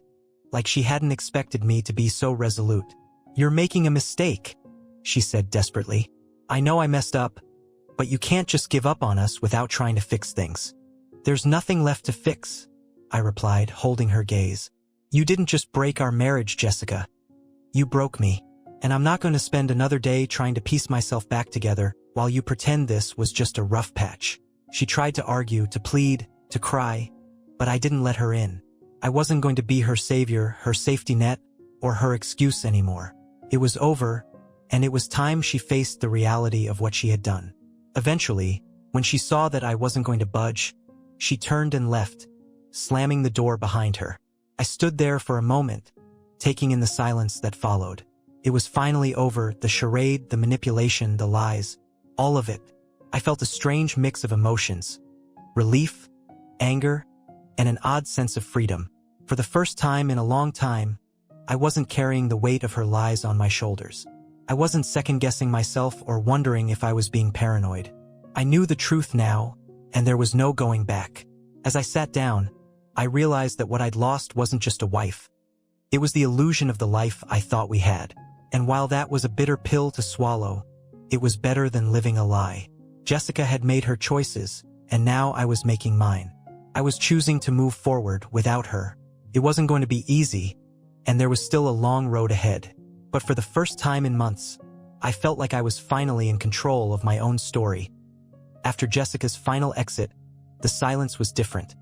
like she hadn't expected me to be so resolute. You're making a mistake, she said desperately. I know I messed up, but you can't just give up on us without trying to fix things. There's nothing left to fix, I replied, holding her gaze. You didn't just break our marriage, Jessica. You broke me. And I'm not going to spend another day trying to piece myself back together while you pretend this was just a rough patch. She tried to argue, to plead, to cry, but I didn't let her in. I wasn't going to be her savior, her safety net, or her excuse anymore. It was over, and it was time she faced the reality of what she had done. Eventually, when she saw that I wasn't going to budge, she turned and left, slamming the door behind her. I stood there for a moment, taking in the silence that followed. It was finally over, the charade, the manipulation, the lies, all of it. I felt a strange mix of emotions: relief, anger, and an odd sense of freedom. For the first time in a long time, I wasn't carrying the weight of her lies on my shoulders. I wasn't second-guessing myself or wondering if I was being paranoid. I knew the truth now, and there was no going back. As I sat down, I realized that what I'd lost wasn't just a wife. It was the illusion of the life I thought we had. And while that was a bitter pill to swallow, it was better than living a lie. Jessica had made her choices, and now I was making mine. I was choosing to move forward without her. It wasn't going to be easy, and there was still a long road ahead. But for the first time in months, I felt like I was finally in control of my own story. After Jessica's final exit, the silence was different.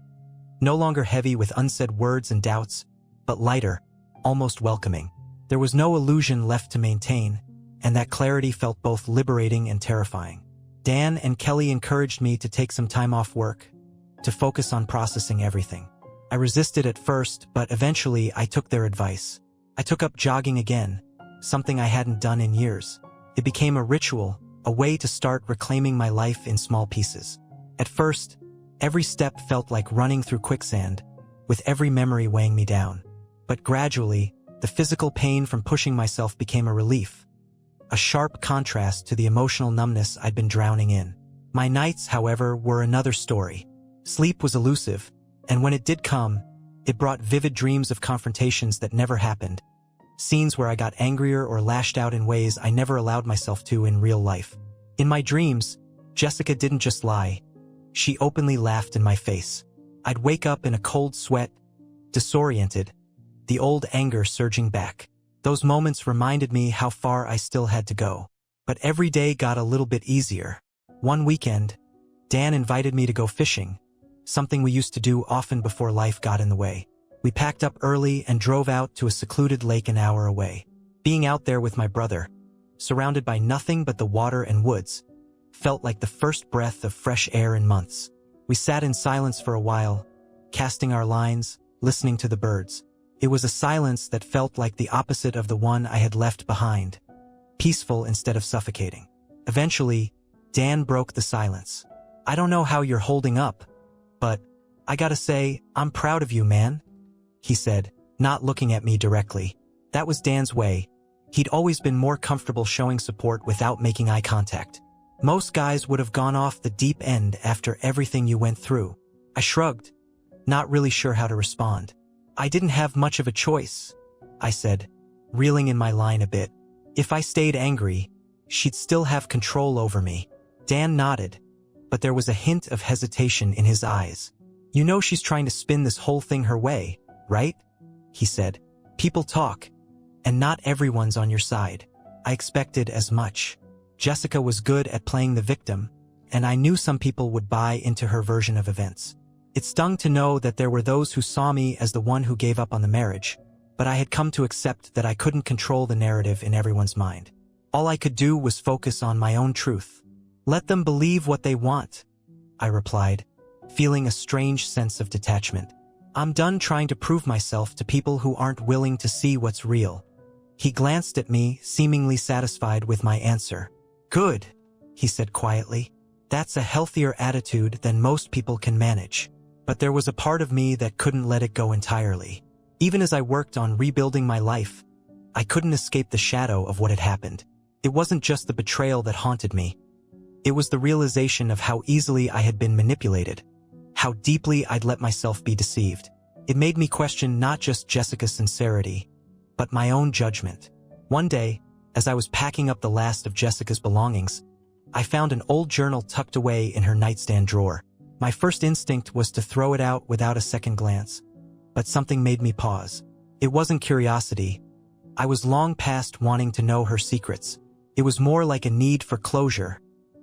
No longer heavy with unsaid words and doubts, but lighter, almost welcoming. There was no illusion left to maintain, and that clarity felt both liberating and terrifying. Dan and Kelly encouraged me to take some time off work, to focus on processing everything. I resisted at first, but eventually I took their advice. I took up jogging again, something I hadn't done in years. It became a ritual, a way to start reclaiming my life in small pieces. At first, every step felt like running through quicksand, with every memory weighing me down. But gradually, the physical pain from pushing myself became a relief, a sharp contrast to the emotional numbness I'd been drowning in. My nights, however, were another story. Sleep was elusive, and when it did come, it brought vivid dreams of confrontations that never happened. Scenes where I got angrier or lashed out in ways I never allowed myself to in real life. In my dreams, Jessica didn't just lie. She openly laughed in my face. I'd wake up in a cold sweat, disoriented, the old anger surging back. Those moments reminded me how far I still had to go. But every day got a little bit easier. One weekend, Dan invited me to go fishing, something we used to do often before life got in the way. We packed up early and drove out to a secluded lake an hour away. Being out there with my brother, surrounded by nothing but the water and woods, felt like the first breath of fresh air in months. We sat in silence for a while, casting our lines, listening to the birds. It was a silence that felt like the opposite of the one I had left behind, peaceful instead of suffocating. Eventually, Dan broke the silence. "I don't know how you're holding up, but I gotta say, I'm proud of you, man," he said, not looking at me directly. That was Dan's way. He'd always been more comfortable showing support without making eye contact. Most guys would have gone off the deep end after everything you went through. I shrugged, not really sure how to respond. "I didn't have much of a choice," I said, reeling in my line a bit. If I stayed angry, she'd still have control over me. Dan nodded, but there was a hint of hesitation in his eyes. "You know she's trying to spin this whole thing her way, right?" he said. "People talk, and not everyone's on your side." I expected as much. Jessica was good at playing the victim, and I knew some people would buy into her version of events. It stung to know that there were those who saw me as the one who gave up on the marriage, but I had come to accept that I couldn't control the narrative in everyone's mind. All I could do was focus on my own truth. "Let them believe what they want," I replied, feeling a strange sense of detachment. "I'm done trying to prove myself to people who aren't willing to see what's real." He glanced at me, seemingly satisfied with my answer. "Good," he said quietly. "That's a healthier attitude than most people can manage." But there was a part of me that couldn't let it go entirely. Even as I worked on rebuilding my life, I couldn't escape the shadow of what had happened. It wasn't just the betrayal that haunted me. It was the realization of how easily I had been manipulated, how deeply I'd let myself be deceived. It made me question not just Jessica's sincerity, but my own judgment. One day, as I was packing up the last of Jessica's belongings, I found an old journal tucked away in her nightstand drawer. My first instinct was to throw it out without a second glance, but something made me pause. It wasn't curiosity, I was long past wanting to know her secrets. It was more like a need for closure,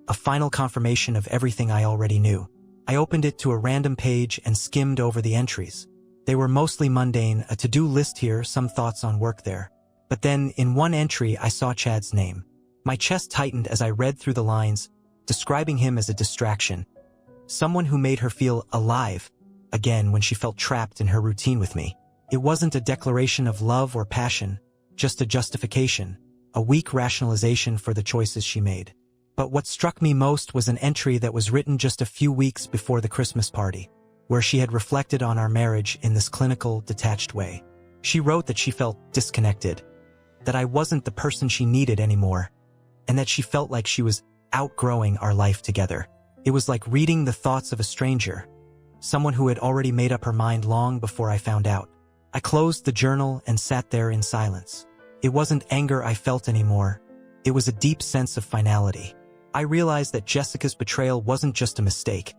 a final confirmation of everything I already knew. I opened it to a random page and skimmed over the entries. They were mostly mundane, a to-do list here, some thoughts on work there. But then, in one entry, I saw Chad's name. My chest tightened as I read through the lines, describing him as a distraction. Someone who made her feel alive, again when she felt trapped in her routine with me. It wasn't a declaration of love or passion, just a justification, a weak rationalization for the choices she made. But what struck me most was an entry that was written just a few weeks before the Christmas party, where she had reflected on our marriage in this clinical, detached way. She wrote that she felt disconnected, that I wasn't the person she needed anymore, and that she felt like she was outgrowing our life together. It was like reading the thoughts of a stranger, someone who had already made up her mind long before I found out. I closed the journal and sat there in silence. It wasn't anger I felt anymore. It was a deep sense of finality. I realized that Jessica's betrayal wasn't just a mistake.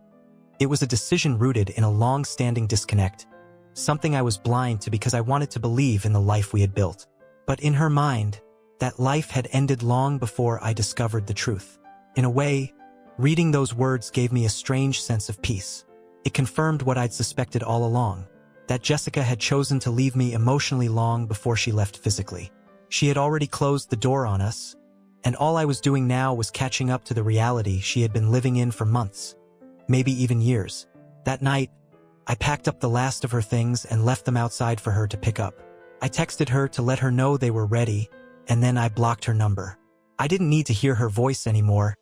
It was a decision rooted in a long-standing disconnect, something I was blind to because I wanted to believe in the life we had built. But in her mind, that life had ended long before I discovered the truth. In a way, reading those words gave me a strange sense of peace. It confirmed what I'd suspected all along, that Jessica had chosen to leave me emotionally long before she left physically. She had already closed the door on us, and all I was doing now was catching up to the reality she had been living in for months, maybe even years. That night, I packed up the last of her things and left them outside for her to pick up. I texted her to let her know they were ready, and then I blocked her number. I didn't need to hear her voice anymore,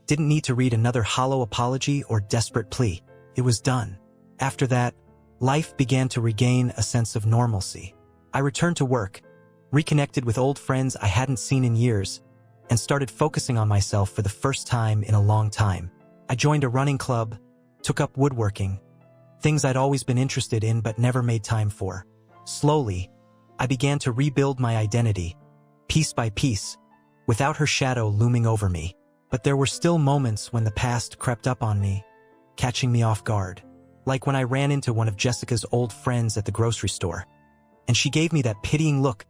didn't need to read another hollow apology or desperate plea. It was done. After that, life began to regain a sense of normalcy. I returned to work, reconnected with old friends I hadn't seen in years, and started focusing on myself for the first time in a long time. I joined a running club, took up woodworking, things I'd always been interested in but never made time for. Slowly, I began to rebuild my identity, piece by piece, without her shadow looming over me. But there were still moments when the past crept up on me, catching me off guard. Like when I ran into one of Jessica's old friends at the grocery store, and she gave me that pitying look,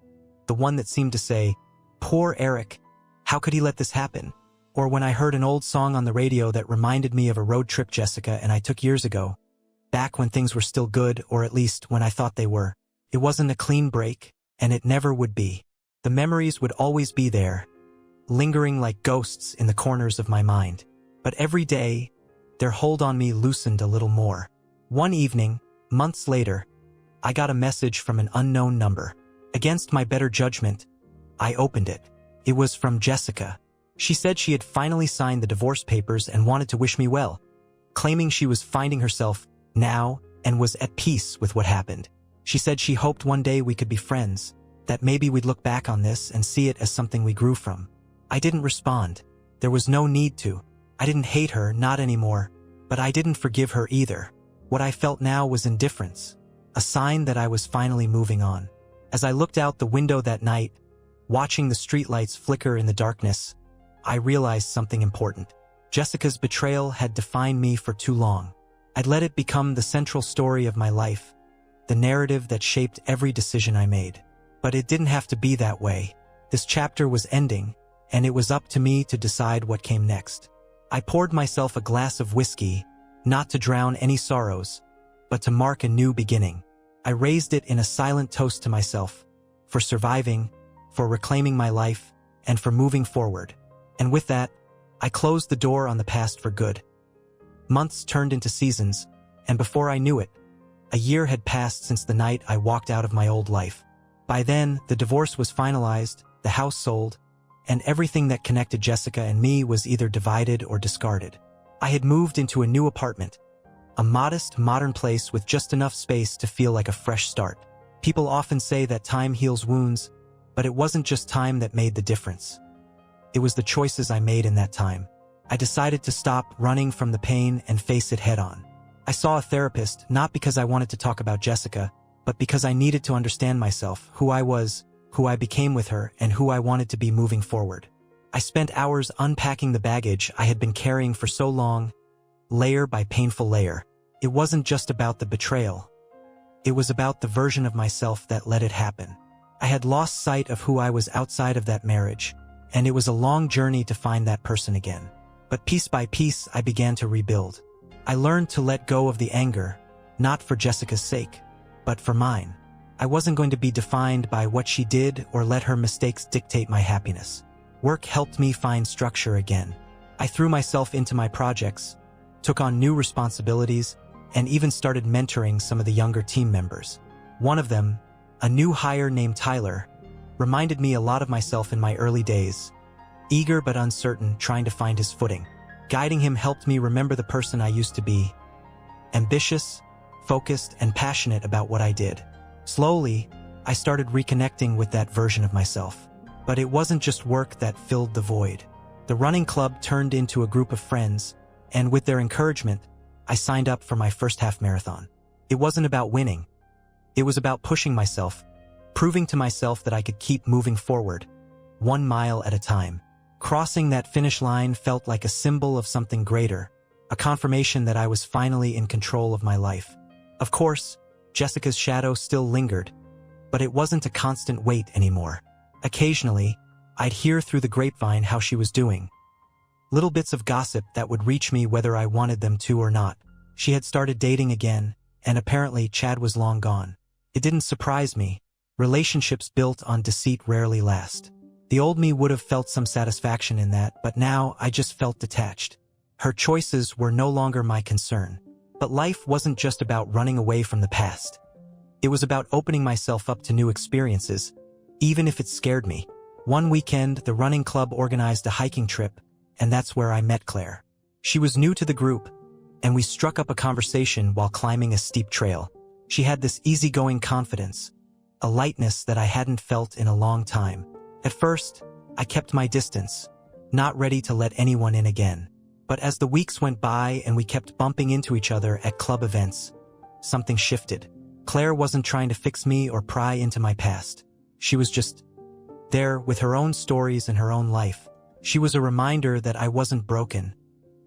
the one that seemed to say, "Poor Eric, how could he let this happen?" Or when I heard an old song on the radio that reminded me of a road trip Jessica and I took years ago, back when things were still good, or at least when I thought they were. It wasn't a clean break, and it never would be. The memories would always be there, lingering like ghosts in the corners of my mind. But every day, their hold on me loosened a little more. One evening, months later, I got a message from an unknown number. Against my better judgment, I opened it. It was from Jessica. She said she had finally signed the divorce papers and wanted to wish me well, claiming she was finding herself now and was at peace with what happened. She said she hoped one day we could be friends, that maybe we'd look back on this and see it as something we grew from. I didn't respond. There was no need to. I didn't hate her, not anymore, but I didn't forgive her either. What I felt now was indifference, a sign that I was finally moving on. As I looked out the window that night, watching the streetlights flicker in the darkness, I realized something important. Jessica's betrayal had defined me for too long. I'd let it become the central story of my life, the narrative that shaped every decision I made. But it didn't have to be that way. This chapter was ending, and it was up to me to decide what came next. I poured myself a glass of whiskey, not to drown any sorrows, but to mark a new beginning. I raised it in a silent toast to myself, for surviving, for reclaiming my life, and for moving forward. And with that, I closed the door on the past for good. Months turned into seasons, and before I knew it, a year had passed since the night I walked out of my old life. By then, the divorce was finalized, the house sold, and everything that connected Jessica and me was either divided or discarded. I had moved into a new apartment, a modest, modern place with just enough space to feel like a fresh start. People often say that time heals wounds, but it wasn't just time that made the difference. It was the choices I made in that time. I decided to stop running from the pain and face it head-on. I saw a therapist, not because I wanted to talk about Jessica, but because I needed to understand myself, who I was, who I became with her, and who I wanted to be moving forward. I spent hours unpacking the baggage I had been carrying for so long, layer by painful layer. It wasn't just about the betrayal. It was about the version of myself that let it happen. I had lost sight of who I was outside of that marriage, and it was a long journey to find that person again. But piece by piece, I began to rebuild. I learned to let go of the anger, not for Jessica's sake, but for mine. I wasn't going to be defined by what she did or let her mistakes dictate my happiness. Work helped me find structure again. I threw myself into my projects, took on new responsibilities, and even started mentoring some of the younger team members. One of them, a new hire named Tyler, reminded me a lot of myself in my early days, eager but uncertain, trying to find his footing. Guiding him helped me remember the person I used to be, ambitious, focused, and passionate about what I did. Slowly, I started reconnecting with that version of myself. But it wasn't just work that filled the void. The running club turned into a group of friends, and with their encouragement, I signed up for my first half marathon. It wasn't about winning. It was about pushing myself, proving to myself that I could keep moving forward, 1 mile at a time. Crossing that finish line felt like a symbol of something greater, a confirmation that I was finally in control of my life. Of course, Jessica's shadow still lingered, but it wasn't a constant weight anymore. Occasionally, I'd hear through the grapevine how she was doing. Little bits of gossip that would reach me whether I wanted them to or not. She had started dating again, and apparently Chad was long gone. It didn't surprise me. Relationships built on deceit rarely last. The old me would have felt some satisfaction in that, but now I just felt detached. Her choices were no longer my concern. But life wasn't just about running away from the past. It was about opening myself up to new experiences, even if it scared me. One weekend, the running club organized a hiking trip, and that's where I met Claire. She was new to the group, and we struck up a conversation while climbing a steep trail. She had this easygoing confidence, a lightness that I hadn't felt in a long time. At first, I kept my distance, not ready to let anyone in again. But as the weeks went by and we kept bumping into each other at club events, something shifted. Claire wasn't trying to fix me or pry into my past. She was just there with her own stories and her own life. She was a reminder that I wasn't broken,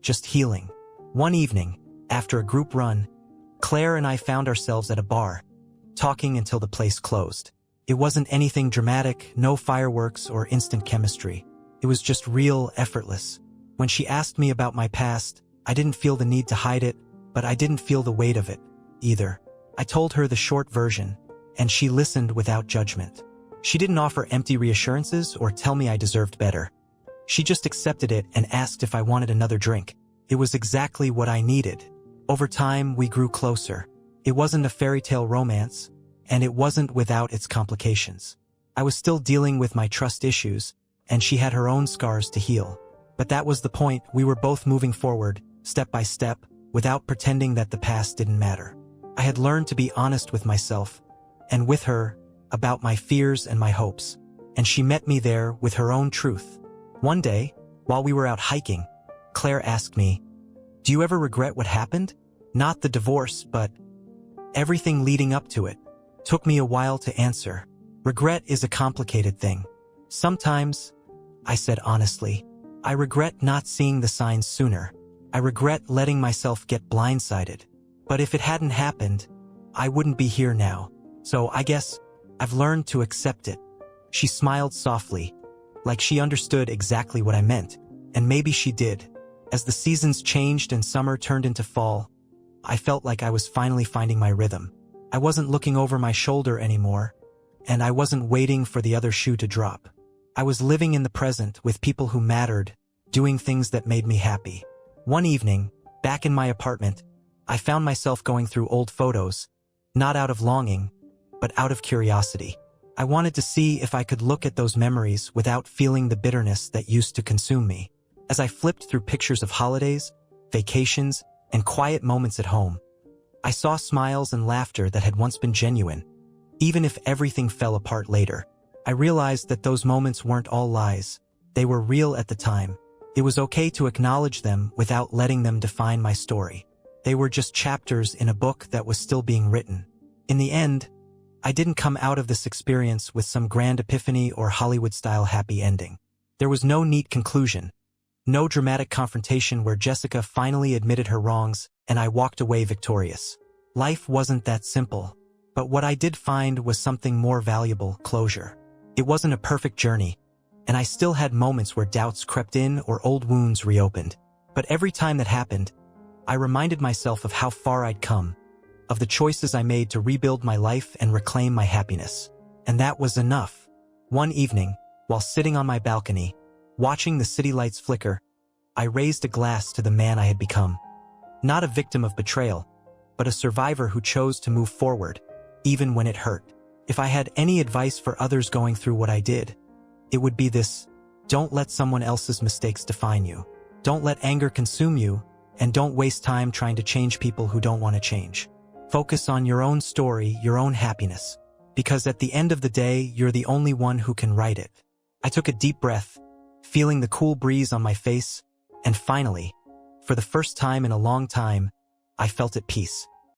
just healing. One evening, after a group run, Claire and I found ourselves at a bar, talking until the place closed. It wasn't anything dramatic, no fireworks or instant chemistry. It was just real, effortless. When she asked me about my past, I didn't feel the need to hide it, but I didn't feel the weight of it, either. I told her the short version, and she listened without judgment. She didn't offer empty reassurances or tell me I deserved better. She just accepted it and asked if I wanted another drink. It was exactly what I needed. Over time, we grew closer. It wasn't a fairy tale romance, and it wasn't without its complications. I was still dealing with my trust issues, and she had her own scars to heal. But that was the point. We were both moving forward, step by step, without pretending that the past didn't matter. I had learned to be honest with myself, and with her, about my fears and my hopes. And she met me there with her own truth. One day, while we were out hiking, Claire asked me, "Do you ever regret what happened? Not the divorce, but everything leading up to it." Took me a while to answer. Regret is a complicated thing. Sometimes, I said honestly, I regret not seeing the signs sooner. I regret letting myself get blindsided. But if it hadn't happened, I wouldn't be here now. So I guess I've learned to accept it. She smiled softly, like she understood exactly what I meant. And maybe she did. As the seasons changed and summer turned into fall, I felt like I was finally finding my rhythm. I wasn't looking over my shoulder anymore, and I wasn't waiting for the other shoe to drop. I was living in the present with people who mattered, doing things that made me happy. One evening, back in my apartment, I found myself going through old photos, not out of longing, but out of curiosity. I wanted to see if I could look at those memories without feeling the bitterness that used to consume me. As I flipped through pictures of holidays, vacations, and quiet moments at home, I saw smiles and laughter that had once been genuine, even if everything fell apart later. I realized that those moments weren't all lies. They were real at the time. It was okay to acknowledge them without letting them define my story. They were just chapters in a book that was still being written. In the end, I didn't come out of this experience with some grand epiphany or Hollywood-style happy ending. There was no neat conclusion, no dramatic confrontation where Jessica finally admitted her wrongs and I walked away victorious. Life wasn't that simple, But what I did find was something more valuable: closure. It wasn't a perfect journey, and I still had moments where doubts crept in or old wounds reopened. But every time that happened, I reminded myself of how far I'd come, of the choices I made to rebuild my life and reclaim my happiness. And that was enough. One evening, while sitting on my balcony, watching the city lights flicker, I raised a glass to the man I had become. Not a victim of betrayal, but a survivor who chose to move forward, even when it hurt. If I had any advice for others going through what I did, it would be this: don't let someone else's mistakes define you. Don't let anger consume you, and don't waste time trying to change people who don't want to change. Focus on your own story, your own happiness, because at the end of the day, you're the only one who can write it. I took a deep breath, feeling the cool breeze on my face, and finally, for the first time in a long time, I felt at peace.